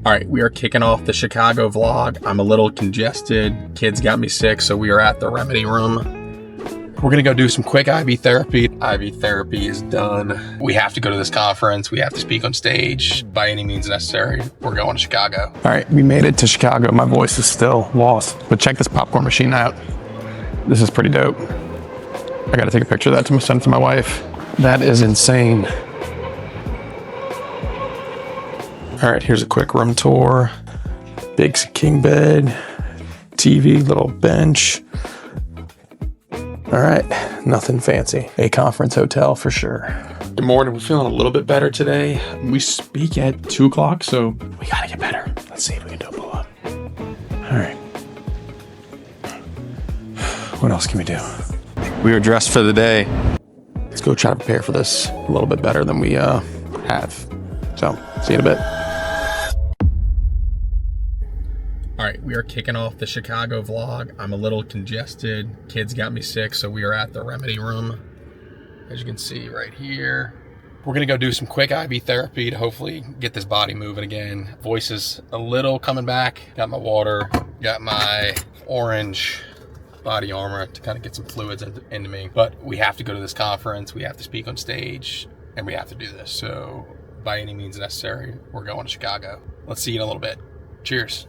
All right, we are kicking off the Chicago vlog. I'm a little congested. Kids got me sick, so we are at the remedy room. We're gonna go do some quick IV therapy. IV therapy is done. We have to go to this conference. We have to speak on stage by any means necessary. We're going to Chicago. All right, we made it to Chicago. My voice is still lost, but check this popcorn machine out. This is pretty dope. I gotta take a picture of that to send to my wife. That is insane. All right, here's a quick room tour. Big king bed, TV, little bench. All right, nothing fancy. A conference hotel for sure. Good morning, we're feeling a little bit better today. We speak at 2 o'clock, so we gotta get better. Let's see if we can do a pull up. All right. What else can we do? We are dressed for the day. Let's go try to prepare for this a little bit better than we have. So, see you in a bit. All right, we are kicking off the Chicago vlog. I'm a little congested. Kids got me sick, so we are at the remedy room. As you can see right here. We're gonna go do some quick IV therapy to hopefully get this body moving again. Voice is a little coming back. Got my water, got my orange body armor to kind of get some fluids into me. But we have to go to this conference. We have to speak on stage, and we have to do this. So by any means necessary, we're going to Chicago. Let's see you in a little bit. Cheers.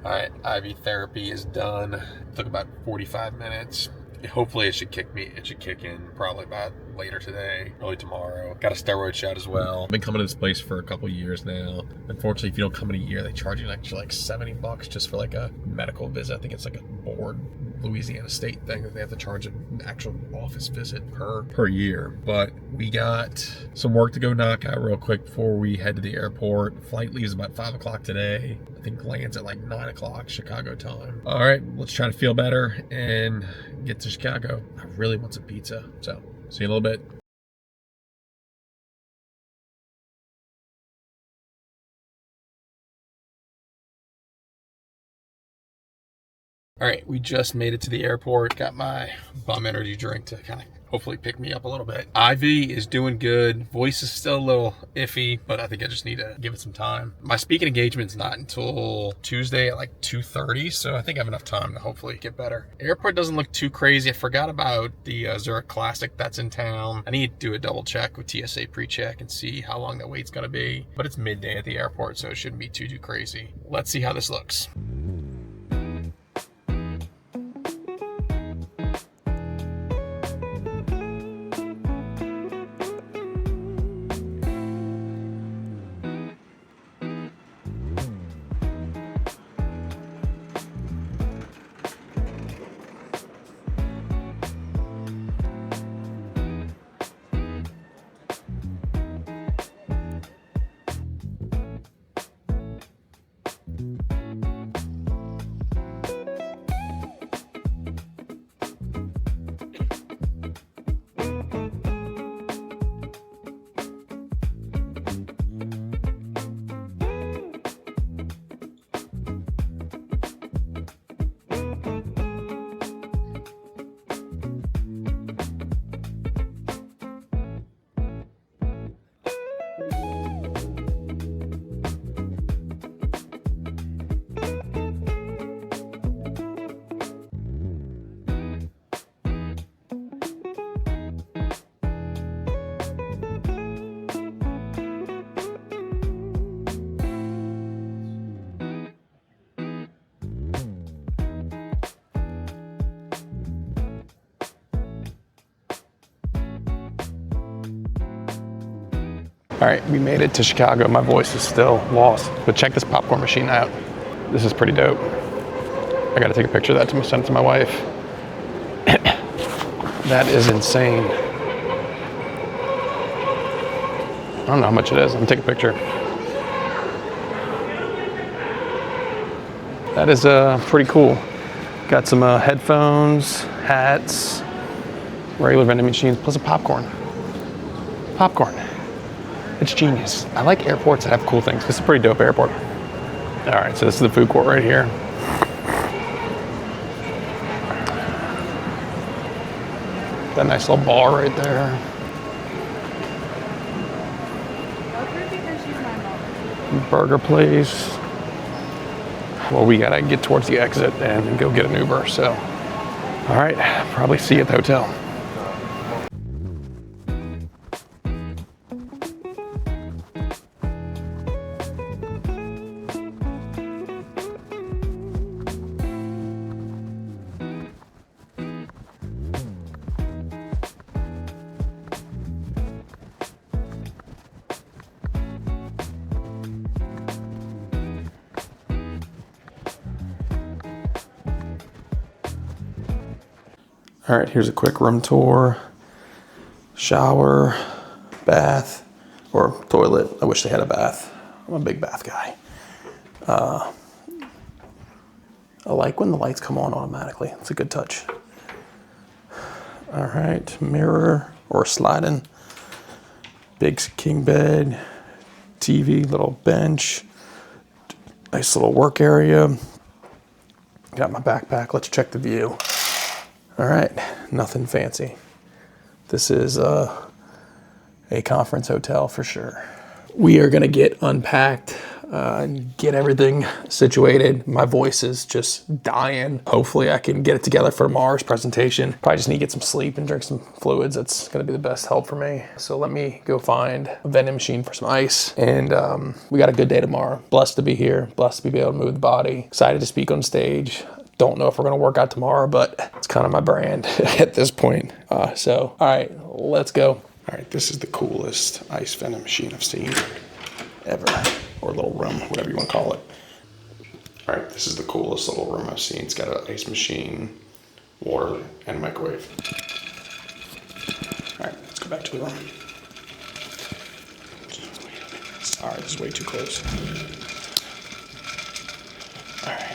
All right, IV therapy is done. It took about 45 minutes. Hopefully it should kick in probably about later today, early tomorrow. Got a steroid shot as well. I've been coming to this place for a couple years now. Unfortunately, if you don't come in a year, they charge you an extra like $70 just for like a medical visit. I think it's like a board Louisiana state thing that they have to charge an actual office visit per year. But we got some work to go knock out real quick before we head to the airport. Flight leaves about 5 o'clock today. I think lands at like 9 o'clock Chicago time. All right, let's try to feel better and get to Chicago. I really want some pizza, so see you in a little bit. All right, we just made it to the airport. Got my bum energy drink to kind of hopefully pick me up a little bit. IV is doing good. Voice is still a little iffy, but I think I just need to give it some time. My speaking engagement's not until Tuesday at like 2:30, so I think I have enough time to hopefully get better. Airport doesn't look too crazy. I forgot about the Zurich Classic that's in town. I need to do a double check with TSA pre-check and see how long that wait's gonna be, but it's midday at the airport, so it shouldn't be too crazy. Let's see how this looks. All right, we made it to Chicago. My voice is still lost, but check this popcorn machine out. This is pretty dope. I gotta take a picture of that to send to my wife. That is insane. I don't know how much it is. I'm gonna take a picture. That is pretty cool. Got some headphones, hats, regular vending machines, plus a popcorn. Popcorn. It's genius. I like airports that have cool things. This is a pretty dope airport. All right, so this is the food court right here. That nice little bar right there. burger place. Well, we gotta get towards the exit and go get an Uber, so. All right, probably see you at the hotel. All right, here's a quick room tour. Shower, bath, or toilet. I wish they had a bath. I'm a big bath guy. I like when the lights come on automatically. It's a good touch. All right, mirror or sliding. Big king bed, TV, little bench. Nice little work area. Got my backpack. Let's check the view. All right, nothing fancy. This is a conference hotel for sure. We are gonna get unpacked, get everything situated. My voice is just dying. Hopefully I can get it together for tomorrow's presentation. Probably just need to get some sleep and drink some fluids. That's gonna be the best help for me. So let me go find a vending machine for some ice. And we got a good day tomorrow. Blessed to be here, blessed to be able to move the body. Excited to speak on stage. Don't know if we're gonna work out tomorrow, but it's kind of my brand at this point. So, all right, let's go. All right, this is the coolest ice vending machine I've seen ever, or little room, whatever you want to call it. All right, this is the coolest little room I've seen. It's got an ice machine, water, and a microwave. All right, let's go back to the room. All right, this is way too close. All right.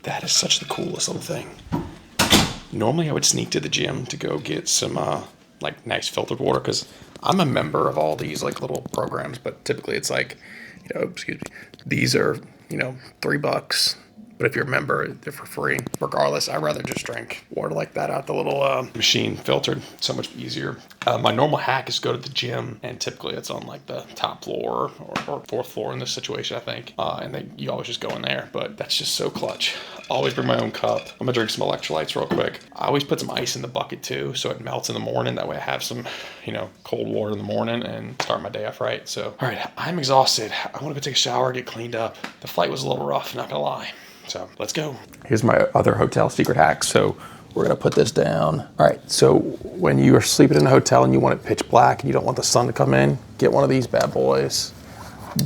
That is such the coolest little thing. Normally I would sneak to the gym to go get some like nice filtered water because I'm a member of all these like little programs, but typically it's like, these are, $3. But if you're a member, they're for free. Regardless, I'd rather just drink water like that out the little machine filtered. So much easier. My normal hack is to go to the gym, and typically it's on like the top floor or fourth floor in this situation, I think. And then you always just go in there, but that's just so clutch. Always bring my own cup. I'm gonna drink some electrolytes real quick. I always put some ice in the bucket too, so it melts in the morning. That way I have some, cold water in the morning and start my day off right. So, all right, I'm exhausted. I wanna go take a shower, get cleaned up. The flight was a little rough, not gonna lie. So let's go. Here's my other hotel secret hack. So we're gonna put this down. All right, so when you are sleeping in a hotel and you want it pitch black and you don't want the sun to come in, get one of these bad boys.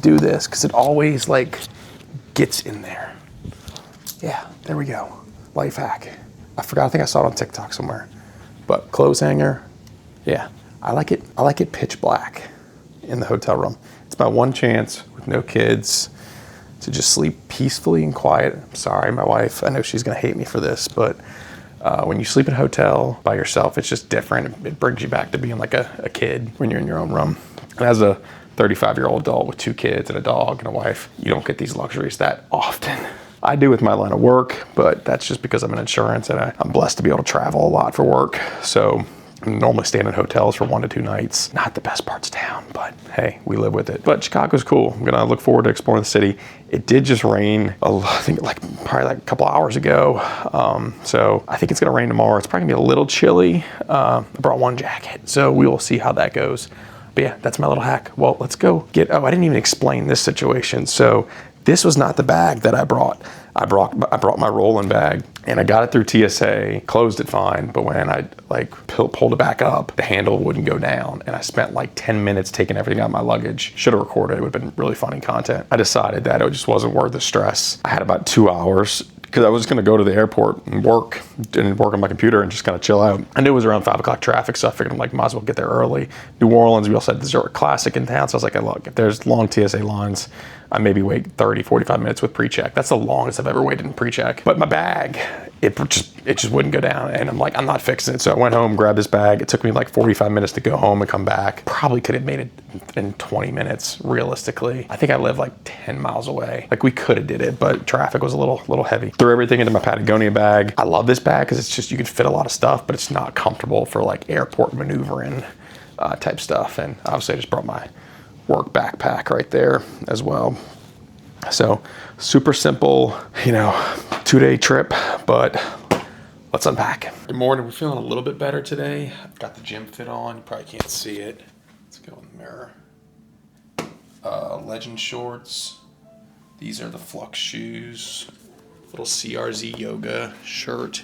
Do this, because it always like gets in there. Yeah, there we go. Life hack. I think I saw it on TikTok somewhere. But clothes hanger, yeah. I like it pitch black in the hotel room. It's my one chance with no kids to just sleep peacefully and quiet. I'm sorry, my wife, I know she's gonna hate me for this, but when you sleep in a hotel by yourself, it's just different. It brings you back to being like a kid when you're in your own room. And as a 35-year-old adult with 2 kids and a dog and a wife, you don't get these luxuries that often. I do with my line of work, but that's just because I'm in insurance and I'm blessed to be able to travel a lot for work. So I'm normally staying in hotels for 1 to 2 nights. Not the best parts of town, but hey, we live with it. But Chicago's cool. I'm gonna look forward to exploring the city. It did just rain, I think probably a couple hours ago. So I think it's gonna rain tomorrow. It's probably gonna be a little chilly. I brought one jacket, so we will see how that goes. But yeah, that's my little hack. Well, let's go I didn't even explain this situation. So this was not the bag that I brought. I brought my rolling bag and I got it through TSA, closed it fine, but when I pulled it back up, the handle wouldn't go down, and I spent like 10 minutes taking everything out of my luggage. Should have recorded, it would have been really funny content. I decided that it just wasn't worth the stress. I had about 2 hours because I was gonna go to the airport and work on my computer and just kind of chill out. I knew it was around 5 o'clock traffic, so I figured might as well get there early. New Orleans, we also had Dessert Classic in town, so I was like, hey, look, if there's long TSA lines, I maybe wait 30, 45 minutes with pre-check. That's the longest I've ever waited in pre-check. But my bag, it just wouldn't go down. And I'm like, I'm not fixing it. So I went home, grabbed this bag. It took me like 45 minutes to go home and come back. Probably could have made it in 20 minutes, realistically. I think I live like 10 miles away. Like we could have did it, but traffic was a little heavy. Threw everything into my Patagonia bag. I love this bag because it's just, you can fit a lot of stuff, but it's not comfortable for like airport maneuvering. type stuff. And obviously I just brought my work backpack right there as well. So super simple, 2-day trip, but let's unpack. Good morning. We're feeling a little bit better today. Got the gym fit on. You probably can't see it. Let's go in the mirror. Legend shorts. These are the Flux shoes. Little CRZ yoga shirt.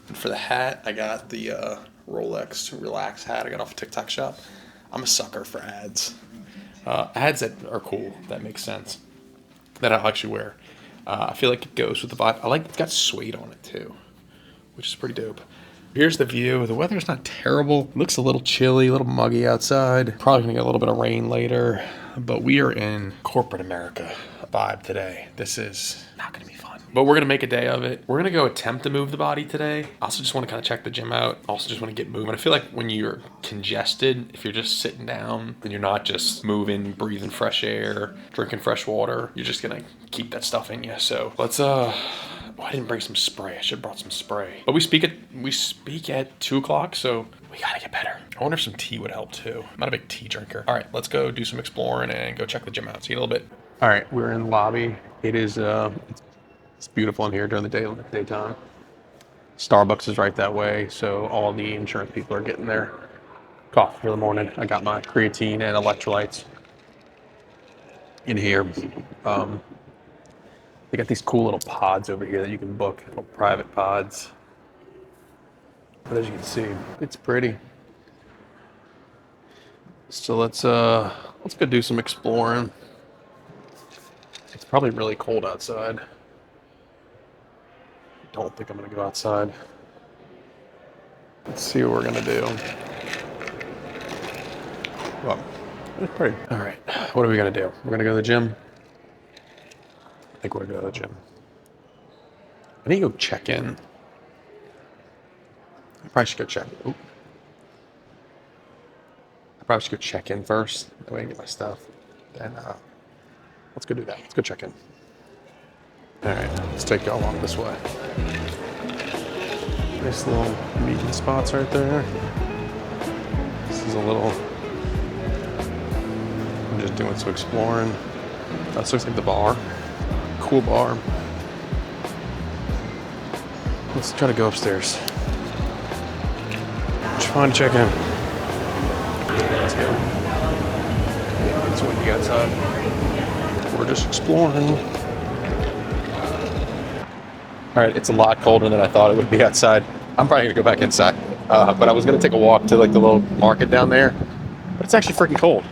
And for the hat, I got the Rolex Relax hat I got off of TikTok shop. I'm a sucker for ads. Ads that are cool, that makes sense, that I'll actually wear. I feel like it goes with the vibe. I like it's got suede on it too, which is pretty dope. Here's the view. The weather's not terrible. It looks a little chilly, a little muggy outside. Probably gonna get a little bit of rain later, but we are in corporate America vibe today. This is not gonna be fun, but we're gonna make a day of it. We're gonna go attempt to move the body today. I also just wanna kind of check the gym out. Also just wanna get moving. I feel like when you're congested, if you're just sitting down and you're not just moving, breathing fresh air, drinking fresh water, you're just gonna keep that stuff in you. So let's, I didn't bring some spray. I should have brought some spray. But we speak at 2 o'clock, so we gotta get better. I wonder if some tea would help too. I'm not a big tea drinker. All right, let's go do some exploring and go check the gym out. See you in a little bit. All right, we're in the lobby. It is it's beautiful in here during the daytime. Starbucks is right that way, so all the insurance people are getting their coffee for the morning. I got my creatine and electrolytes in here. They got these cool little pods over here that you can book, little private pods. But as you can see, it's pretty. So let's go do some exploring. It's probably really cold outside. Don't think I'm gonna go outside. Let's see what we're gonna do. Well, it's pretty. All right, what are we gonna do? We're gonna go to the gym. I think we're gonna go to the gym. I need to go check in. I probably should go check. Ooh. I probably should go check in first. That way I get my stuff. Then let's go do that. Let's go check in. All right, let's take y'all along this way. Nice little meeting spots right there. This is a little. I'm just doing some exploring. This looks like the bar. Cool bar. Let's try to go upstairs. Just fine to check in. Let's go. It's windy outside. We're just exploring. All right, it's a lot colder than I thought it would be outside. I'm probably gonna go back inside, but I was gonna take a walk to like the little market down there, but it's actually freaking cold.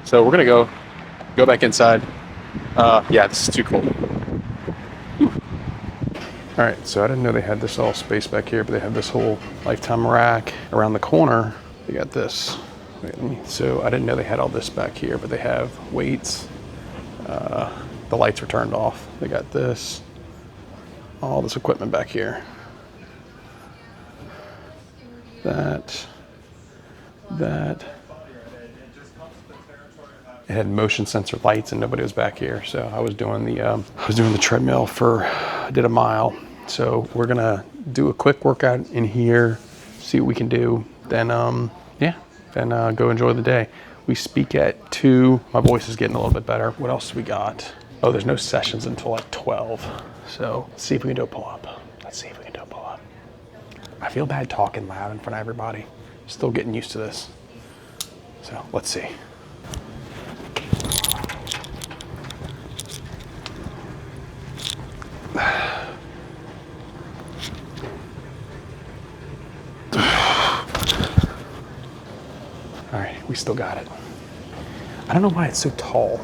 So we're gonna go back inside. Yeah, this is too cold. Whew. All right, so I didn't know they had this all space back here, but they have this whole Lifetime rack. Around the corner, they got this. So I didn't know they had all this back here, but they have weights. The lights were turned off. They got this. All this equipment back here. That. It had motion sensor lights and nobody was back here. So I was doing the treadmill I did a mile. So we're gonna do a quick workout in here, see what we can do. Then go enjoy the day. We speak at 2. My voice is getting a little bit better. What else we got? Oh, there's no sessions until like 12. So let's see if we can do a pull-up. I feel bad talking loud in front of everybody. Still getting used to this. So let's see. All right, we still got it. I don't know why it's so tall.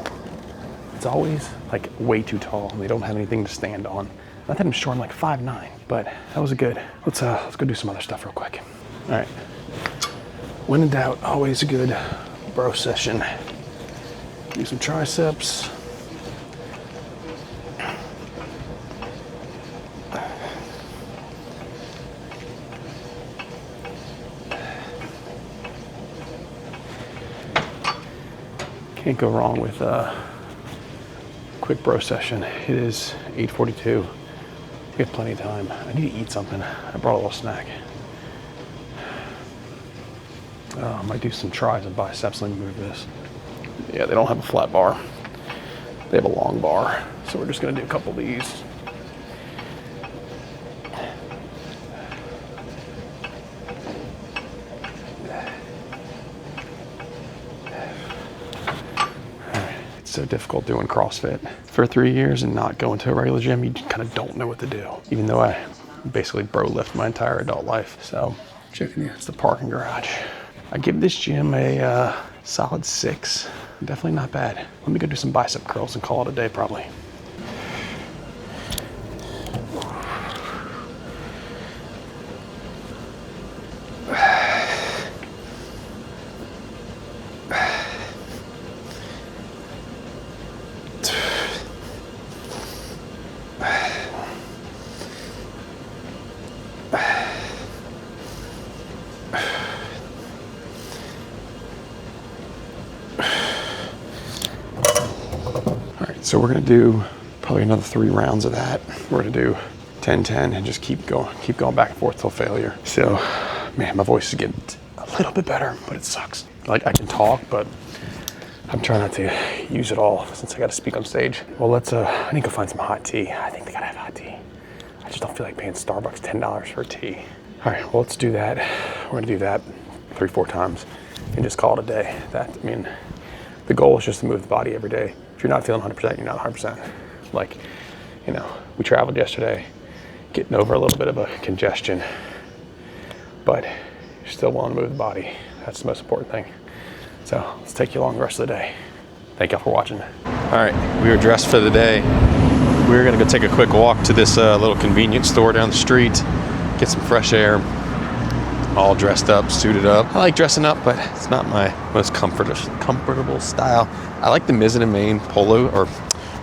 It's always like way too tall and they don't have anything to stand on. Not that I'm sure I'm like 5'9", but that was good. Let's go do some other stuff real quick. All right. When in doubt, always a good bro session. Do some triceps. Can't go wrong with quick bro session. It is 8:42. We have plenty of time. I need to eat something. I brought a little snack. I might do some tries and biceps. Let me move this. Yeah, they don't have a flat bar. They have a long bar. So we're just gonna do a couple of these. It's so difficult doing CrossFit. For 3 years and not going to a regular gym, you kind of don't know what to do. Even though I basically bro lift my entire adult life. So checking it's the parking garage. I give this gym a solid 6. Definitely not bad. Let me go do some bicep curls and call it a day probably. So we're gonna do probably another 3 rounds of that. We're gonna do 10-10 and just keep going back and forth till failure. So, man, my voice is getting a little bit better, but it sucks. Like I can talk, but I'm trying not to use it all since I gotta speak on stage. Well, I need to go find some hot tea. I think they gotta have hot tea. I just don't feel like paying Starbucks $10 for a tea. All right, well, let's do that. We're gonna do that 3-4 times and just call it a day. The goal is just to move the body every day. If you're not feeling 100%, you're not 100%. Like, we traveled yesterday, getting over a little bit of a congestion, but you're still willing to move the body. That's the most important thing. So let's take you along the rest of the day. Thank y'all for watching. All right, we were dressed for the day. We were gonna go take a quick walk to this little convenience store down the street, get some fresh air. All dressed up, suited up. I like dressing up, but it's not my most comfortable style. I like the Mizzen and Main polo or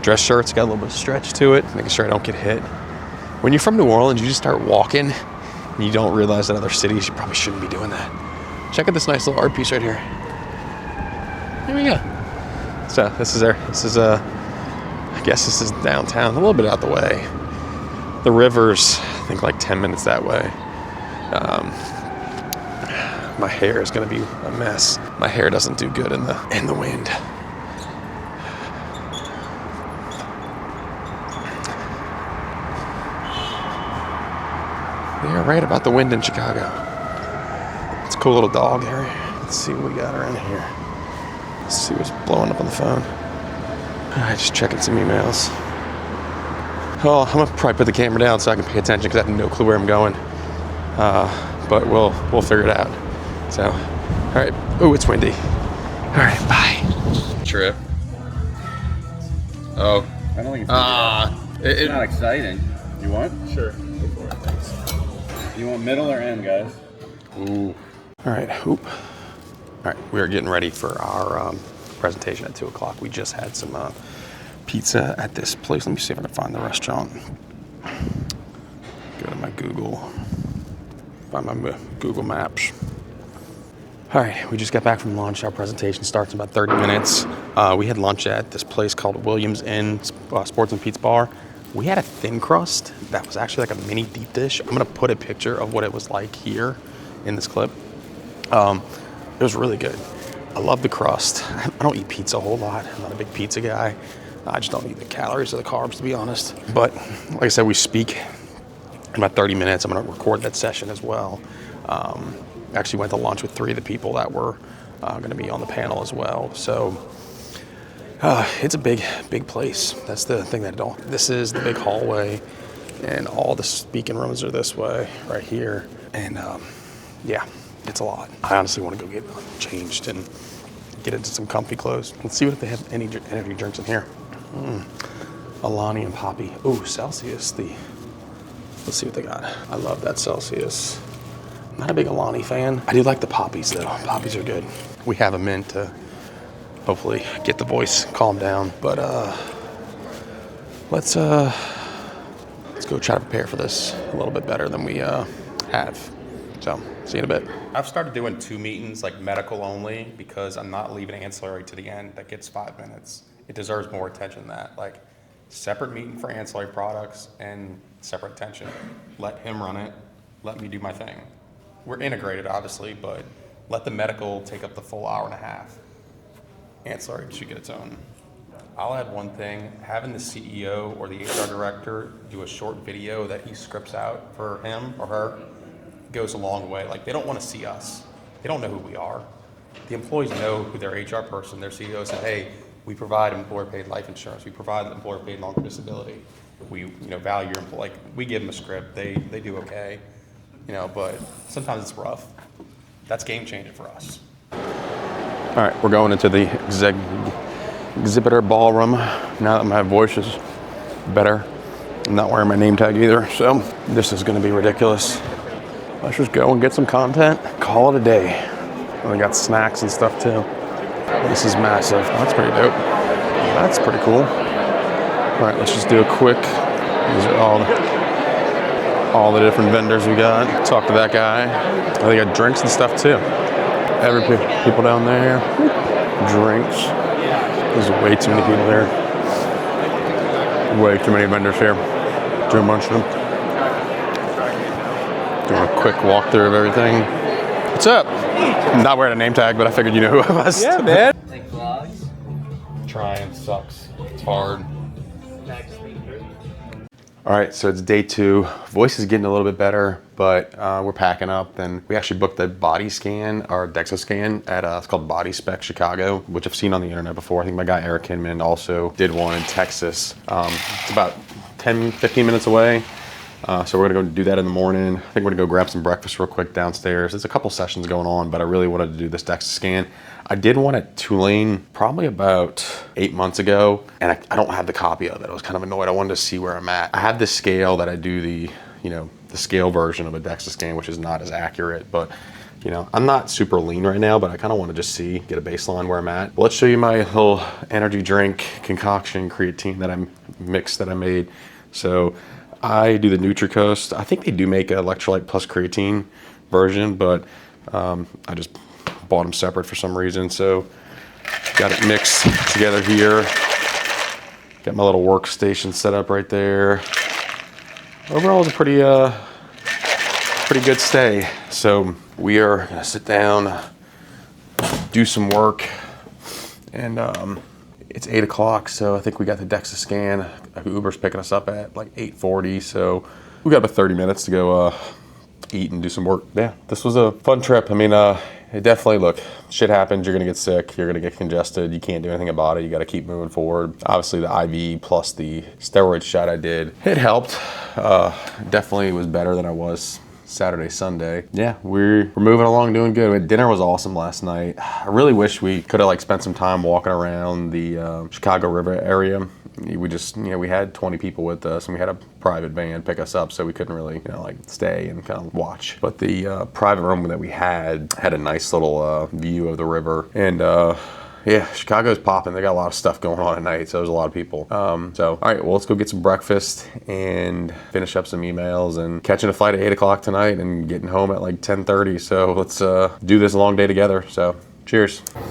dress shirts. Got a little bit of stretch to it, making sure I don't get hit. When you're from New Orleans, you just start walking and you don't realize that other cities, you probably shouldn't be doing that. Check out this nice little art piece right here. Here we go. So I guess this is downtown, a little bit out the way. The river's, I think, like 10 minutes that way. My hair is gonna be a mess. My hair doesn't do good in the wind. They are right about the wind in Chicago. It's a cool little dog area. Let's see what we got around here. Let's see what's blowing up on the phone. Just checking some emails. Oh, I'm gonna probably put the camera down so I can pay attention because I have no clue where I'm going. But we'll figure it out. So, all right. Oh, it's windy. All right, bye. Trip. Oh. I don't think it's not exciting. You want? Sure. Go for it. Thanks. You want middle or end, guys? Ooh. All right. Oop. All right. We are getting ready for our presentation at 2 o'clock. We just had some pizza at this place. Let me see if I can find the restaurant. Go to my Google. Find my Google Maps. All right, we just got back from lunch. Our presentation starts in about 30 minutes. We had lunch at this place called Williams Inn Sports and Pizza Bar. We had a thin crust that was actually like a mini deep dish. I'm gonna put a picture of what it was like here in this clip. It was really good. I love the crust. I don't eat pizza a whole lot. I'm not a big pizza guy. I just don't eat the calories or the carbs, to be honest. But like I said, we speak in about 30 minutes. I'm gonna record that session as well. Actually went to lunch with 3 of the people that were going to be on the panel as well. So it's a big place. That's the thing that this is the big hallway and all the speaking rooms are this way right here. And yeah, it's a lot. I honestly want to go get changed and get into some comfy clothes. Let's see what if they have any energy drinks in here. Alani and Poppy. Oh, Celsius. Let's see what they got. I love that Celsius. Not a big Alani fan. I do like the Poppies though. Poppies are good. We have them in to hopefully get the voice calmed down. But let's go try to prepare for this a little bit better than we have. So see you in a bit. I've started doing 2 meetings, like medical only, because I'm not leaving ancillary to the end. That gets 5 minutes. It deserves more attention than that. Like separate meeting for ancillary products and separate attention. Let him run it. Let me do my thing. We're integrated, obviously, but let the medical take up the full hour and a half. Ancillary should get its own. I'll add one thing, having the CEO or the HR director do a short video that he scripts out for him or her goes a long way. Like, they don't want to see us. They don't know who we are. The employees know who their HR person, their CEO said, hey, we provide employer-paid life insurance. We provide employer-paid long-term disability. We, value your employee. Like, we give them a script. They do okay, but sometimes it's rough. That's game-changing for us. All right, we're going into the exhibitor ballroom now that my voice is better. I'm not wearing my name tag either, so this is going to be ridiculous. Let's just go and get some content, call it a day. And we got snacks and stuff too. This is massive. That's pretty dope. That's pretty cool. All right, let's just do a quick, these are all the different vendors we got. Talk to that guy. Oh, they got drinks and stuff too. People down there, drinks. There's way too many people there. Way too many vendors here. Doing a bunch of them. Doing a quick walkthrough of everything. What's up? I'm not wearing a name tag, but I figured you know who I was. Yeah, man. Like vlogs. Trying sucks. It's hard. All right, so it's day 2. Voice is getting a little bit better, but we're packing up, and we actually booked a body scan, or DEXA scan, at it's called Body Spec Chicago, which I've seen on the internet before. I think my guy Eric Hinman also did one in Texas. It's about 10-15 minutes away. So we're gonna go do that in the morning. I think we're gonna go grab some breakfast real quick downstairs. There's a couple sessions going on, but I really wanted to do this DEXA scan. I did one at Tulane probably about 8 months ago, and I don't have the copy of it. I was kind of annoyed. I wanted to see where I'm at. I have this scale that I do the scale version of a DEXA scan, which is not as accurate, but I'm not super lean right now, but I kind of want to just get a baseline where I'm at. But let's show you my little energy drink concoction creatine that I made. So I do the NutriCoast. I think they do make an electrolyte plus creatine version, but I just bought them separate for some reason. So got it mixed together here. Got my little workstation set up right there. Overall, it's a pretty good stay. So we are gonna sit down, do some work, and it's 8 o'clock, so I think we got the DEXA scan. Uber's picking us up at like 8:40, so we got about 30 minutes to go eat and do some work. Yeah, this was a fun trip. I mean, it definitely, look, shit happens. You're gonna get sick. You're gonna get congested. You can't do anything about it. You got to keep moving forward. Obviously, the IV plus the steroid shot I did, it helped. Definitely was better than I was Saturday, Sunday. Yeah, we're moving along, doing good. Dinner was awesome last night. I really wish we could have spent some time walking around the Chicago River area. We just, we had 20 people with us, and we had a private van pick us up, so we couldn't really, stay and kind of watch. But the private room that we had a nice little view of the river, and yeah, Chicago's popping. They got a lot of stuff going on at night, so there's a lot of people. So, all right, well, let's go get some breakfast and finish up some emails, and catching a flight at 8 o'clock tonight and getting home at like 10:30. So let's do this long day together. So, cheers. All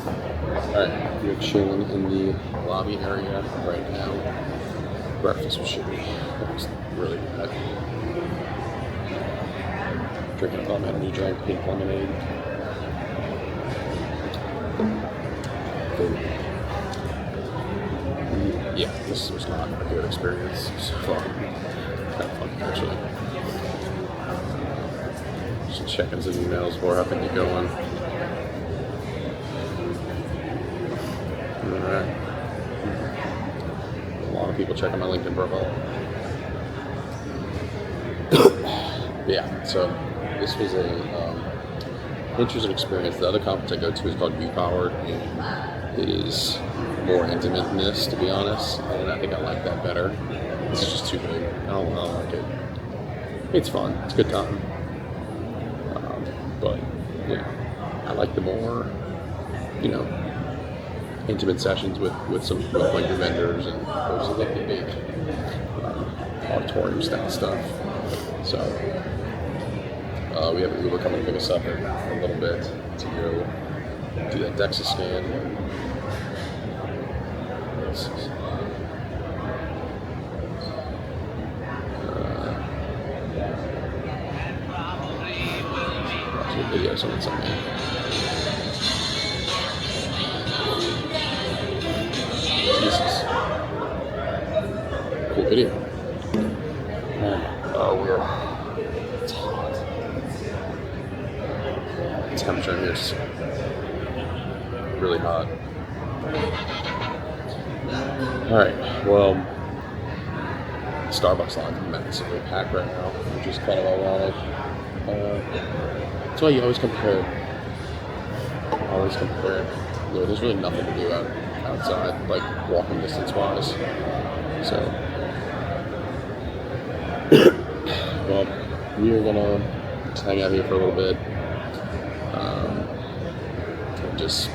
right, we're chilling in the lobby area right now. Breakfast was shitty. It was really bad. Drinking a bum energy drink, pink lemonade. Yeah, this was not a good experience so far. Kind of fun, actually. Just checking some emails before I can get going. Alright. A lot of people checking my LinkedIn profile. Yeah, so this was a interesting experience. The other conference I go to is called U-Powered, and it is more intimate than this, to be honest, and I think I like that better. This is just too big. I don't like it. It's fun. It's a good time. But yeah, I like the more, intimate sessions with like the vendors and versus like the big auditorium style stuff. So we have an Uber coming to pick us up in a little bit to go do that DEXA scan. Watching videos on something. places. Cool video. Oh, we're it's hot. The temperature here is really hot. Alright, well, Starbucks line is massively packed right now, which is kind of ironic. That's why you always compare. You know, there's really nothing to do outside, like walking distance wise. So, well, we are gonna just hang out here for a little bit, and just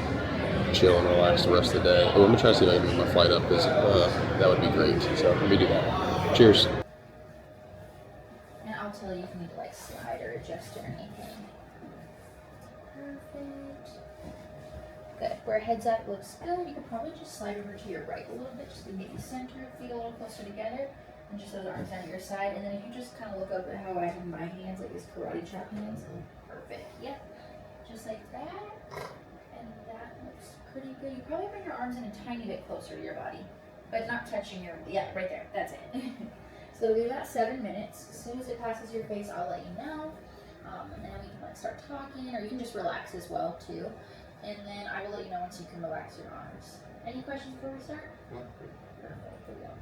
chill and relax the rest of the day. I'm gonna try to see if I can move my flight up, because that would be great. So let me do that. Cheers. And I'll tell you if you need to like slide or adjust or anything. Perfect. Good. Where head's at looks good. You could probably just slide over to your right a little bit, just to maybe center, feet a little closer together, and just those arms down at your side. And then if you just kind of look up at how I have my hands, like these karate chop hands. Perfect. Yep. Just like that. And that looks pretty good. You probably bring your arms in a tiny bit closer to your body, but not touching your, yeah, right there. That's it. So it'll be about 7 minutes. As soon as it passes your face, I'll let you know. And then we can like start talking, or you can just relax as well too. And then I will let you know once you can relax your arms. Any questions before we start? No. Perfect. Here we go.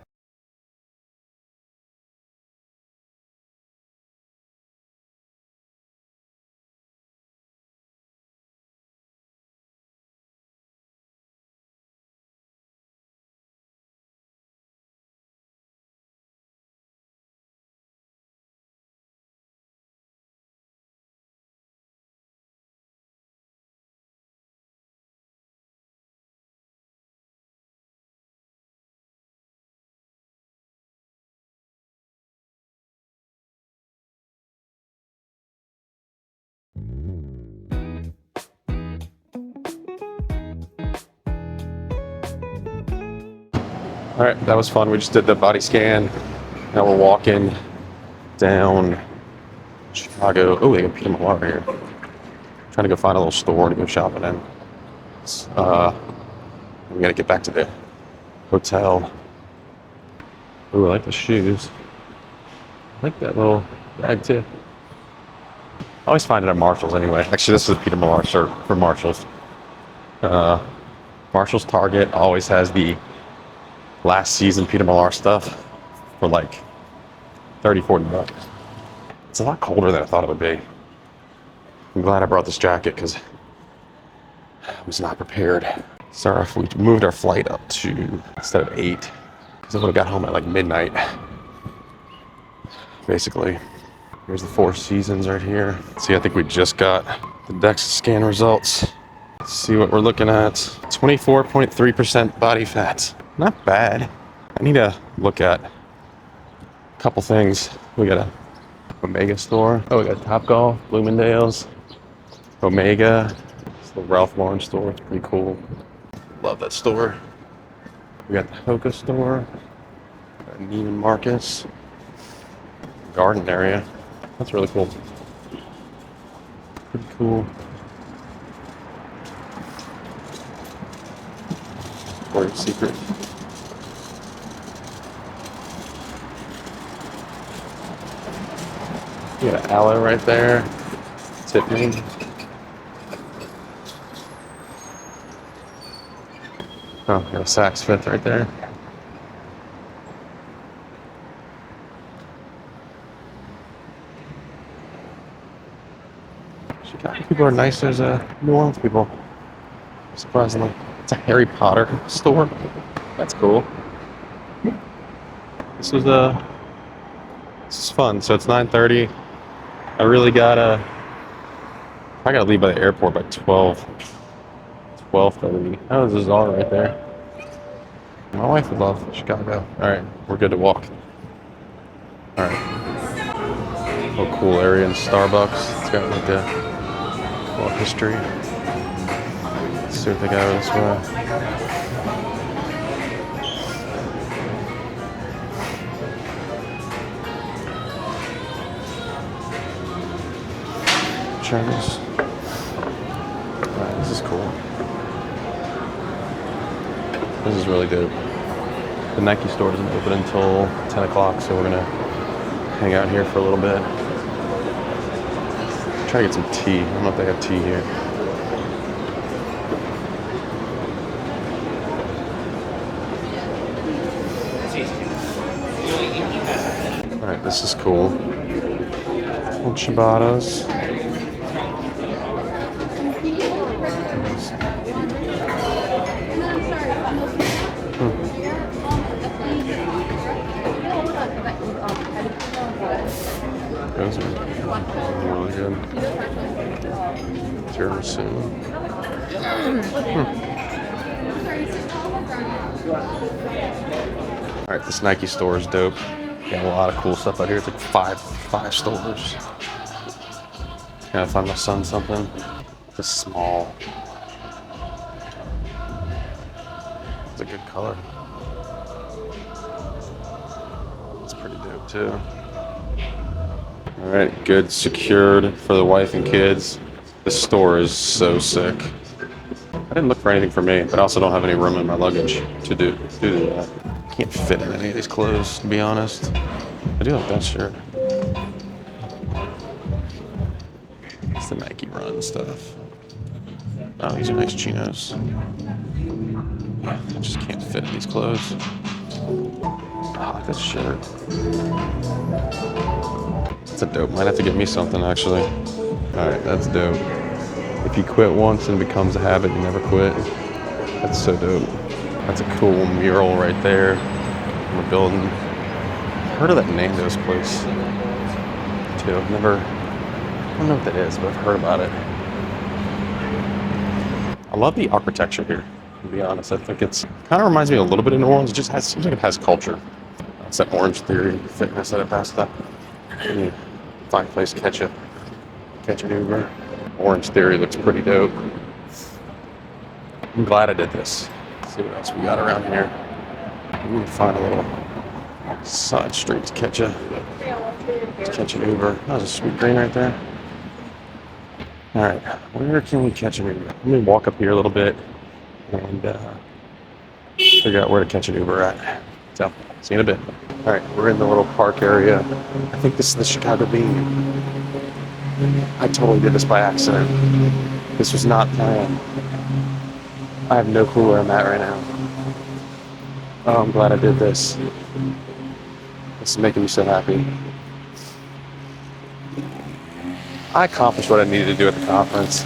All right, that was fun. We just did the body scan. Now we're walking down Chicago. Oh, they got Peter Millar here. Trying to go find a little store to go shopping in. We gotta get back to the hotel. Oh, I like the shoes. I like that little bag too. I always find it at Marshall's anyway. Actually, this is a Peter Millar shirt from Marshall's. Marshall's Target always has the last season Peter Millar stuff for like 30-40 bucks. It's a lot colder than I thought it would be. I'm glad I brought this jacket because I was not prepared. Sorry if we moved our flight up to instead of 8, because I would have got home at like midnight. Basically, here's the Four Seasons right here. See, I think we just got the DEXA scan results. Let's see what we're looking at. 24.3% body fat. Not bad. I need to look at a couple things. We got a Omega store. Oh, we got Topgolf, Bloomingdale's, Omega. It's the Ralph Lauren store. It's pretty cool. Love that store. We got the Hoka store, Neiman Marcus, garden area. That's really cool. Pretty cool. Victoria's Secret. You got an Aloe right there. Tiffany. Oh, got a Saks Fifth right there. Chicago people are nice. There's New Orleans people. Surprisingly, it's a Harry Potter store. That's cool. This is fun. So it's 9:30. I gotta leave by the airport by 12:30. Oh, there's a Zara right there. My wife would love Chicago. All right, we're good to walk. All right. Little cool area in Starbucks. It's got like a little history. Let's see what they got this way. Chinese. Alright, this is cool. This is really dope. The Nike store doesn't open until 10 o'clock, so we're gonna hang out here for a little bit. Try to get some tea. I don't know if they have tea here. All right, this is cool. Little ciabattas. Those are really good. Tiramisu. All right, this Nike store is dope. Got a lot of cool stuff out here. It's like five stores. Gotta find my son something. It's small. It's a good color. It's pretty dope too. All right, good, secured for the wife and kids. This store is so sick. I didn't look for anything for me, but I also don't have any room in my luggage to do that. Can't fit in any of these clothes, to be honest. I do like that shirt. It's the Nike Run stuff. Oh, these are nice chinos. Yeah, I just can't fit in these clothes. I like this shirt. That's a dope. Might have to get me something, actually. All right, that's dope. If you quit once and it becomes a habit, you never quit. That's so dope. That's a cool mural right there in the building. I've heard of that Nando's place too. I don't know what that is, but I've heard about it. I love the architecture here, to be honest. I think it's kind of reminds me a little bit of New Orleans. It just seems like it has culture. It's that Orange Theory Fitness that I passed up. Find a place to catch an Uber. Orange Theory looks pretty dope. I'm glad I did this. Let's see what else we got around here. I'm gonna find a little side street to catch an Uber. Oh, there's a Sweet Green right there. All right, where can we catch an Uber? Let me walk up here a little bit and figure out where to catch an Uber at. So, see you in a bit. All right, we're in the little park area. I think this is the Chicago Bean. I totally did this by accident. This was not planned. I have no clue where I'm at right now. Oh, I'm glad I did this. This is making me so happy. I accomplished what I needed to do at the conference.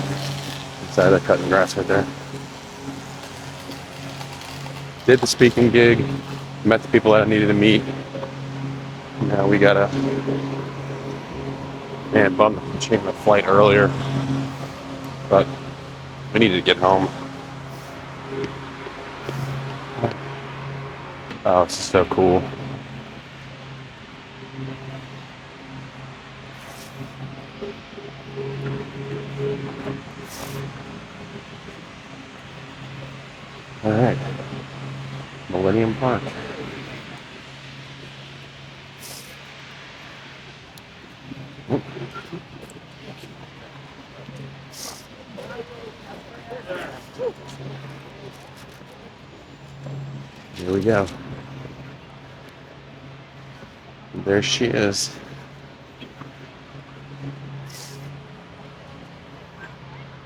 Inside that cutting grass right there. Did the speaking gig. Met the people that I needed to meet. Now we gotta change the flight earlier, but we needed to get home. Oh, this is so cool. All right, Millennium Park. Here we go. There she is.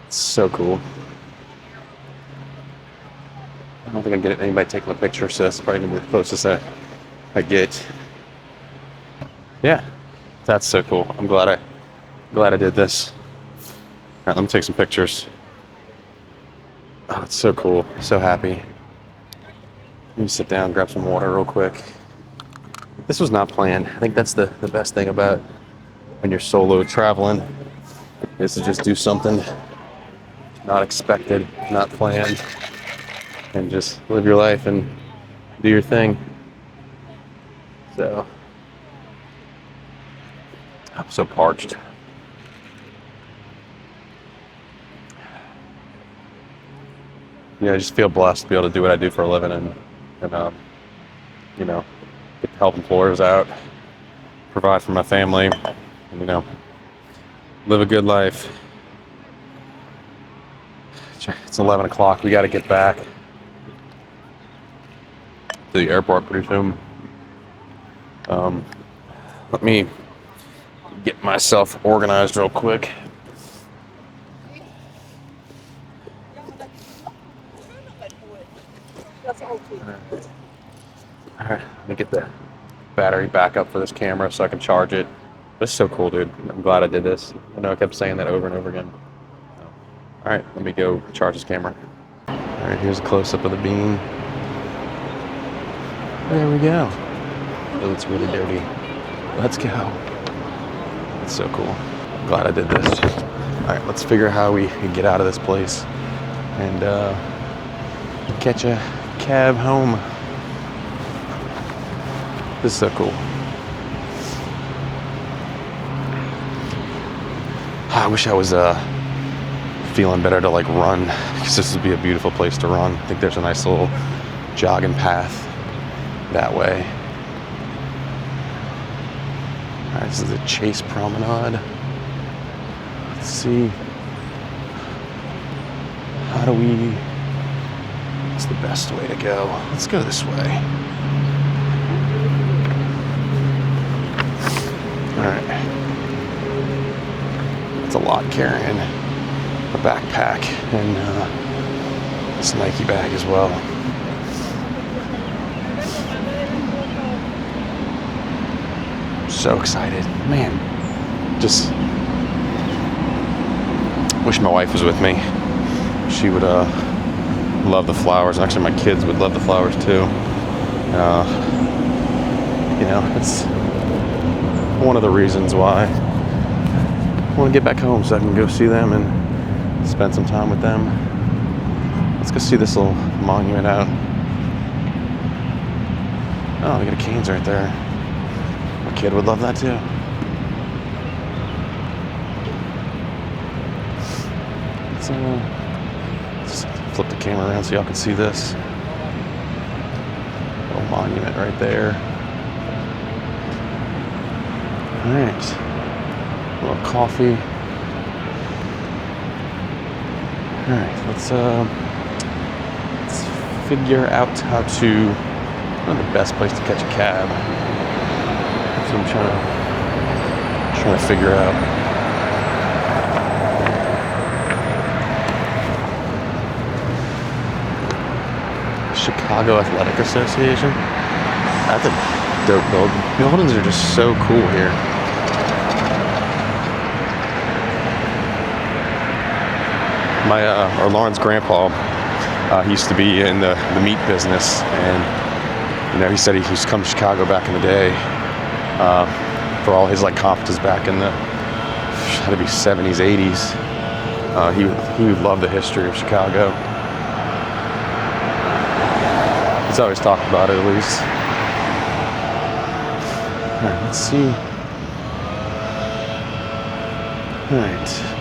It's so cool. I don't think I'm getting anybody taking a picture, so that's probably gonna be the closest I get. Yeah, that's so cool. I'm glad I did this. All right, let me take some pictures. Oh, it's so cool. So happy. Let me sit down, grab some water real quick. This was not planned. I think that's the best thing about when you're solo traveling, is to just do something not expected, not planned, and just live your life and do your thing. So, I'm so parched. Yeah, I just feel blessed to be able to do what I do for a living and you know, get to help employers out, provide for my family, and, you know, live a good life. It's 11 o'clock. We got to get back. to the airport pretty soon. Let me get myself organized real quick. Alright, let me get the battery back up for this camera so I can charge it. This is so cool, dude. I'm glad I did this. I know I kept saying that over and over again. Alright, let me go charge this camera. Alright, here's a close-up of the beam. There we go. Oh, it's really dirty. Let's go. It's so cool. I'm glad I did this. Alright, let's figure out how we can get out of this place and catch a cab home. This is so cool. I wish I was feeling better to like run, because this would be a beautiful place to run. I think there's a nice little jogging path that way. All right, this is the Chase Promenade. Let's see. What's the best way to go? Let's go this way. All right. It's a lot carrying a backpack and this Nike bag as well. So excited, man. Just wish my wife was with me. She would love the flowers. Actually, my kids would love the flowers too. You know, it's one of the reasons why I want to get back home, so I can go see them and spend some time with them. Let's go see this little monument out. Oh, they got a Canes right there. My kid would love that too. Let's flip the camera around so y'all can see this little monument right there. All right, a little coffee. All right, let's figure out how to find the best place to catch a cab. That's what I'm trying to figure out. Chicago Athletic Association. That's a dope building. Buildings are just so cool here. Our Lauren's grandpa, he used to be in the meat business, and you know, he said he used to come to Chicago back in the day for all his like conferences back in the had to be 70s, 80s. He would love the history of Chicago. He's always talked about it, at least. All right, let's see. All right.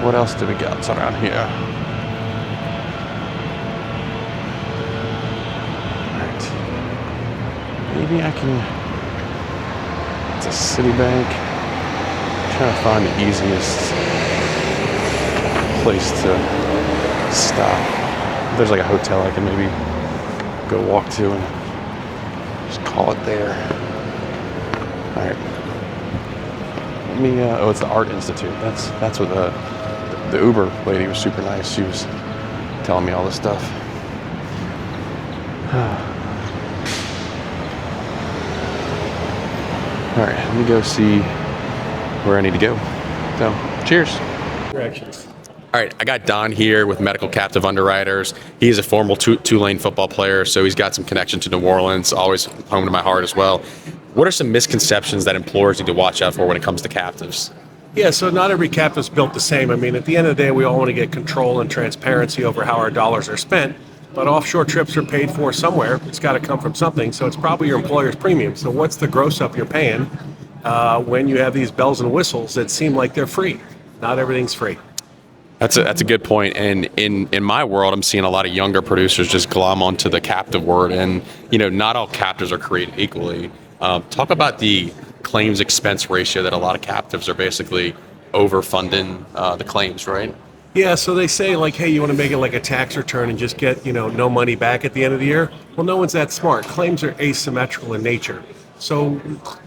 What else do we got around here? Alright. Maybe I can... It's a Citibank. I'm trying to find the easiest place to stop. If there's like a hotel I can maybe go walk to and just call it there. Alright. Let me, oh, it's the Art Institute. That's what the Uber lady was super nice. She was telling me all this stuff. All right, let me go see where I need to go. So, cheers. Directions. All right, I got Don here with Medical Captive Underwriters. He is a former Tulane football player, so he's got some connection to New Orleans, always home to my heart as well. What are some misconceptions that employers need to watch out for when it comes to captives? Yeah, so not every captive's built the same. I mean, at the end of the day, we all want to get control and transparency over how our dollars are spent, but offshore trips are paid for somewhere. It's got to come from something, so it's probably your employer's premium. So what's the gross up you're paying when you have these bells and whistles that seem like they're free? Not everything's free. That's a good point. And in my world, I'm seeing a lot of younger producers just glom onto the captive word, and you know, not all captives are created equally. Talk about the claims expense ratio that a lot of captives are basically overfunding the claims, right? Yeah, so they say like, hey, you want to make it like a tax return and just get, no money back at the end of the year? Well, no one's that smart. Claims are asymmetrical in nature. So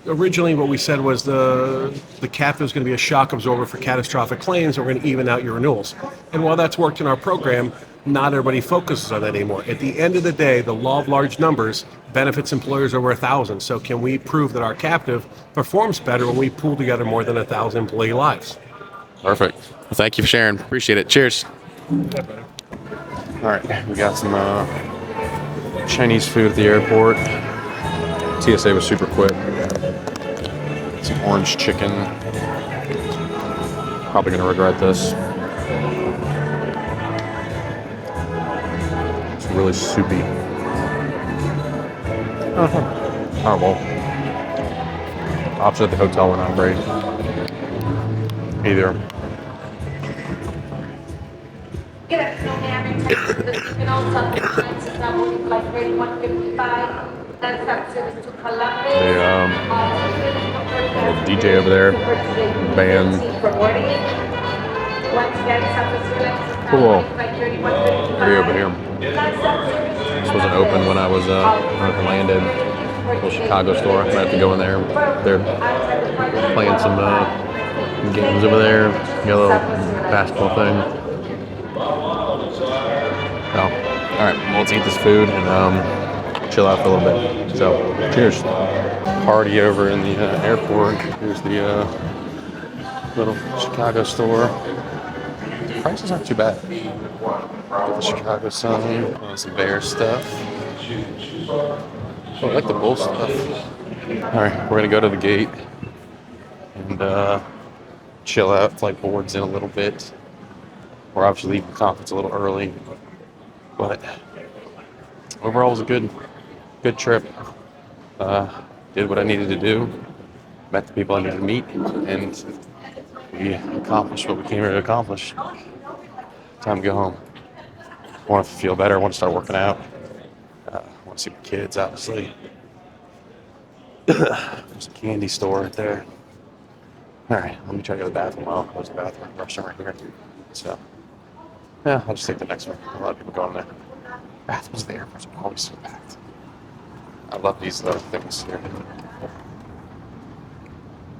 originally what we said was the captive is going to be a shock absorber for catastrophic claims, and we're going to even out your renewals. And while that's worked in our program, not everybody focuses on that anymore. At the end of the day, the law of large numbers benefits employers over 1,000. So can we prove that our captive performs better when we pool together more than 1,000 employee lives? Perfect. Well, thank you for sharing. Appreciate it. Cheers. All right, we got some Chinese food at the airport. TSA was super quick. Some orange chicken. Probably gonna regret this. It's really soupy. Oh well. Options at the hotel were not great either. Good afternoon, ma'am. The signal sometimes is not moving like grade 155. That's up service to Columbus. The DJ over there, band. Cool. Way over here. This wasn't open when I landed. Little Chicago store. I have to go in there. They're playing some games over there. Got a little basketball thing. Oh, all right. Well, let's eat this food and chill out for a little bit. So, cheers. Party over in the airport. Here's the little Chicago store. Prices aren't too bad. Got the Chicago sign. Some bear stuff. Oh, I like the bull stuff. All right, we're gonna go to the gate and chill out. Flight board's in a little bit. We're obviously leaving the conference a little early, but overall it was a good trip. Did what I needed to do, met the people I needed to meet, and we accomplished what we came here to accomplish. Time to go home. I want to feel better. I want to start working out. I want to see my kids, obviously. There's a candy store right there. All right, let me try to go to the bathroom. Well, there's a bathroom restaurant right here. So, yeah, I'll just take the next one. A lot of people going there. Bathrooms at the airports are always so packed. I love these little things here.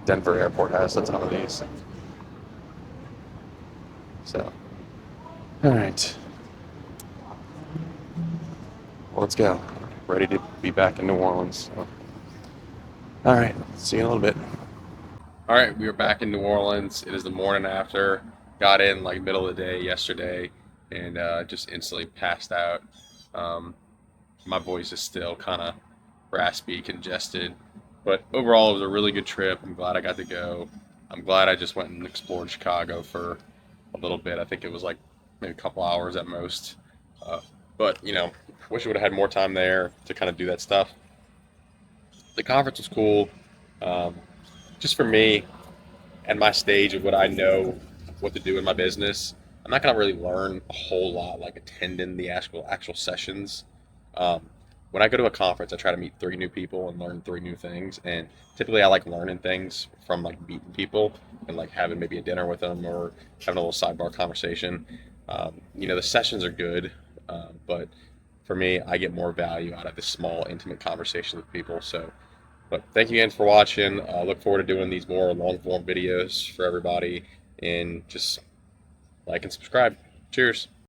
Denver Airport has a ton of these. So, all right. Well, let's go. Ready to be back in New Orleans. So, all right, see you in a little bit. All right, we are back in New Orleans. It is the morning after. Got in like middle of the day yesterday and just instantly passed out. My voice is still kind of raspy, congested, but overall it was a really good trip. I'm glad I got to go. I'm glad I just went and explored Chicago for a little bit. I think it was like maybe a couple hours at most. But, wish I would have had more time there to kind of do that stuff. The conference was cool. Just for me and my stage of what I know what to do in my business, I'm not going to really learn a whole lot like attending the actual sessions. When I go to a conference, I try to meet 3 new people and learn 3 new things. And typically I like learning things from like meeting people and like having maybe a dinner with them or having a little sidebar conversation. The sessions are good, but for me, I get more value out of the small, intimate conversations with people. So, but thank you again for watching. I look forward to doing these more long form videos for everybody, and just like and subscribe. Cheers.